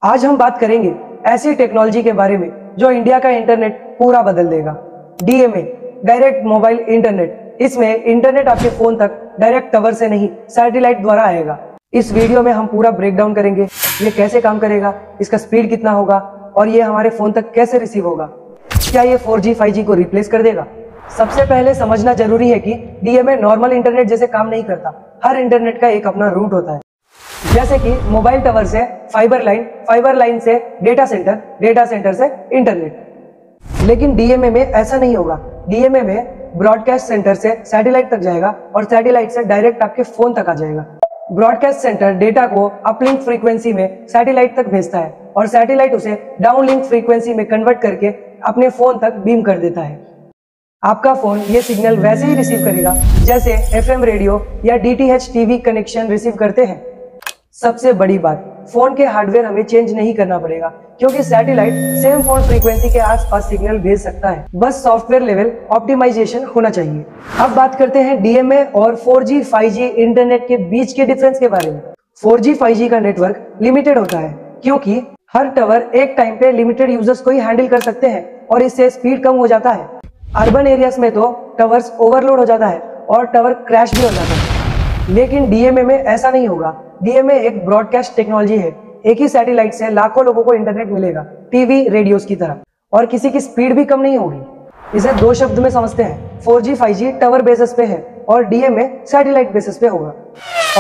आज हम बात करेंगे ऐसी टेक्नोलॉजी के बारे में जो इंडिया का इंटरनेट पूरा बदल देगा। DMA, direct mobile internet. इसमें इंटरनेट आपके फोन तक डायरेक्ट टावर से नहीं, सैटेलाइट द्वारा आएगा। इस वीडियो में हम पूरा ब्रेकडाउन करेंगे, ये कैसे काम करेगा, इसका स्पीड कितना होगा और ये हमारे फोन तक कैसे रिसीव होगा। क्या ये 4G 5G को रिप्लेस कर देगा? सबसे पहले समझना जरूरी है कि डीएमए नॉर्मल इंटरनेट जैसे काम नहीं करता। हर इंटरनेट का एक अपना रूट होता है। जैसे कि मोबाइल टावर से फाइबर लाइन से डेटा सेंटर से इंटरनेट। लेकिन डीएमए में ऐसा नहीं होगा। डीएमए में ब्रॉडकास्ट सेंटर से सैटेलाइट तक जाएगा और सैटेलाइट से डायरेक्ट आपके फोन तक आ जाएगा। ब्रॉडकास्ट सेंटर डेटा को अपलिंक फ्रीक्वेंसी में सैटेलाइट तक भेजता है और सैटेलाइट उसे डाउनलिंक फ्रीक्वेंसी में कन्वर्ट करके अपने फोन तक बीम कर देता है। आपका फोन ये सिग्नल वैसे ही रिसीव करेगा जैसे एफएम रेडियो या डीटीएच टीवी कनेक्शन रिसीव करते हैं। सबसे बड़ी बात, फोन के हार्डवेयर हमें चेंज नहीं करना पड़ेगा क्योंकि सैटेलाइट सेम फोन फ्रीक्वेंसी के आसपास सिग्नल भेज सकता है। बस सॉफ्टवेयर लेवल ऑप्टिमाइजेशन होना चाहिए। अब बात करते हैं डीएमए और 4G 5G इंटरनेट के बीच के डिफरेंस के बारे में। 4G 5G का नेटवर्क लिमिटेड होता है क्योंकि हर टावर एक टाइम पे लिमिटेड यूजर्स को ही हैंडल कर सकते हैं और इससे स्पीड कम हो जाता है। अर्बन एरियाज में तो टावर्स ओवरलोड हो जाता है और टावर क्रैश भी हो जाता है। लेकिन डीएमए में ऐसा नहीं होगा। डीएमए एक ब्रॉडकास्ट टेक्नोलॉजी है। एक ही सैटेलाइट से लाखों लोगों को इंटरनेट मिलेगा, टीवी रेडियोस की तरह, और किसी की स्पीड भी कम नहीं होगी। इसे दो शब्द में समझते हैं, 4G 5G टावर बेसिस पे है और डीएमए सैटेलाइट बेसिस पे होगा।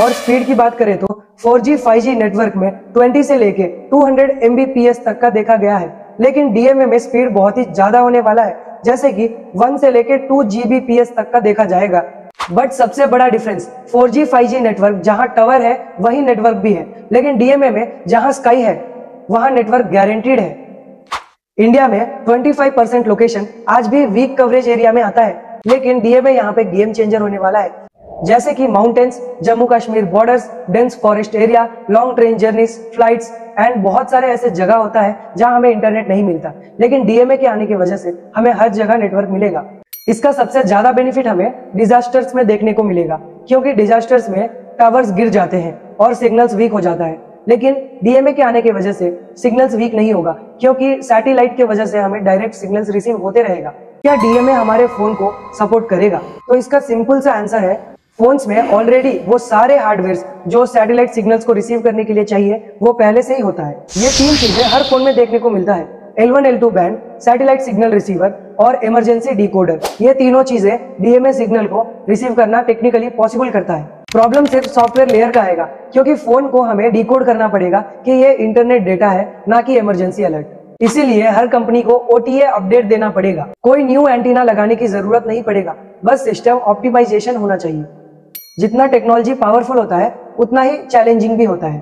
और स्पीड की बात करें तो 4G 5G नेटवर्क में 20 से लेके 200 Mbps तक का देखा गया है। लेकिन डीएमए में स्पीड बहुत ही ज्यादा होने वाला है, जैसे कि 1 से लेके 2 Gbps तक का देखा जाएगा। बट सबसे बड़ा डिफरेंस, 4G 5G नेटवर्क जहां टावर है वही नेटवर्क भी है, लेकिन डीएमए में जहां स्काई है वहां नेटवर्क गारंटीड है। इंडिया में 25% लोकेशन आज भी वीक कवरेज एरिया में आता है, लेकिन डीएमए यहाँ पे गेम चेंजर होने वाला है। जैसे कि mountains, Jammu Kashmir borders, dense forest area, long train journeys, flights and बहुत सारे ऐसे जगह होता है जहां हमें इंटरनेट नहीं मिलता, लेकिन डीएमए के आने की वजह से हमें हर जगह नेटवर्क मिलेगा। इसका सबसे ज्यादा बेनिफिट हमें डिजास्टर्स में देखने को मिलेगा क्योंकि डिजास्टर्स में टावर्स गिर जाते हैं और सिग्नल्स वीक हो जाता है। लेकिन डीएमए के आने की वजह से सिग्नल्स वीक नहीं होगा क्योंकि सैटेलाइट की वजह से हमें डायरेक्ट सिग्नल्स रिसीव होते रहेगा। क्या डीएमए हमारे फोन को सपोर्ट करेगा? तो इसका सिंपल सा आंसर है, फोन्स में ऑलरेडी वो सारे हार्डवेयर जो सैटेलाइट सिग्नल्स को रिसीव करने के लिए चाहिए वो पहले से ही होता है। ये तीन चीजें हर फोन में देखने को मिलता है, L1 L2 band, satellite signal receiver और इमरजेंसी डिकोडर। ये तीनों चीजें डीएमए सिग्नल को रिसीव करना टेक्निकली पॉसिबल करता है। प्रॉब्लम सिर्फ सॉफ्टवेयर लेयर का आएगा क्योंकि फोन को हमें डिकोड करना पड़ेगा कि ये इंटरनेट डेटा है, ना कि इमरजेंसी अलर्ट। इसीलिए हर कंपनी को OTA अपडेट देना पड़ेगा। कोई न्यू एंटीना लगाने की जरूरत नहीं पड़ेगा, बस सिस्टम ऑप्टिमाइजेशन होना चाहिए। जितना टेक्नोलॉजी पावरफुल होता है उतना ही चैलेंजिंग भी होता है।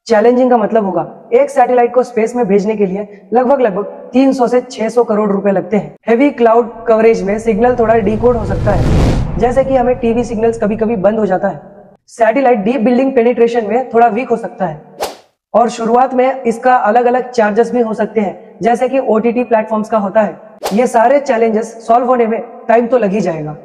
चैलेंजिंग का मतलब होगा एक सैटेलाइट को स्पेस में भेजने के लिए लगभग 300 से 600 करोड़ रुपए लगते हैं। हेवी क्लाउड कवरेज में सिग्नल थोड़ा डिकोड हो सकता है, जैसे कि हमें टीवी सिग्नल्स कभी कभी बंद हो जाता है। सैटेलाइट डीप बिल्डिंग पेनिट्रेशन में थोड़ा वीक हो सकता है और शुरुआत में इसका अलग अलग चार्जेस भी हो सकते हैं, जैसे कि OTT प्लेटफॉर्म्स का होता है। ये सारे चैलेंजेस सॉल्व होने में टाइम तो लग ही जाएगा।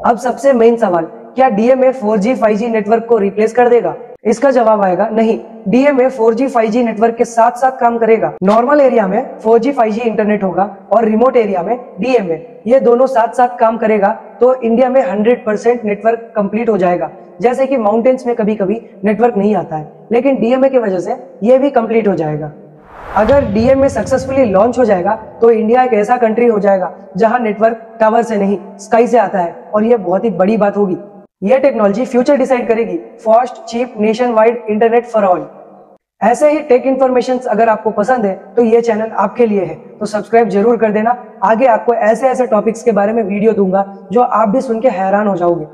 अब सबसे मेन सवाल, क्या डीएमए 4G 5G नेटवर्क को रिप्लेस कर देगा? इसका जवाब आएगा नहीं। डीएमए 4G 5G नेटवर्क के साथ साथ काम करेगा। नॉर्मल एरिया में 4G 5G इंटरनेट होगा और रिमोट एरिया में डीएमए, ये दोनों साथ साथ काम करेगा तो इंडिया में 100% नेटवर्क कंप्लीट हो जाएगा। जैसे कि माउंटेन्स में कभी कभी नेटवर्क नहीं आता है, लेकिन डीएमए की वजह से ये भी कंप्लीट हो जाएगा। अगर डीएमए सक्सेसफुली लॉन्च हो जाएगा तो इंडिया एक ऐसा कंट्री हो जाएगा जहां नेटवर्क टावर से नहीं, स्काई से आता है, और ये बहुत ही बड़ी बात होगी। यह टेक्नोलॉजी फ्यूचर डिसाइड करेगी। Fast, cheap, nationwide internet for all. ऐसे ही टेक इन्फॉर्मेशन अगर आपको पसंद है तो ये चैनल आपके लिए है, तो सब्सक्राइब जरूर कर देना। आगे आपको ऐसे ऐसे टॉपिक्स के बारे में वीडियो दूंगा जो आप भी सुन के हैरान हो जाओगे।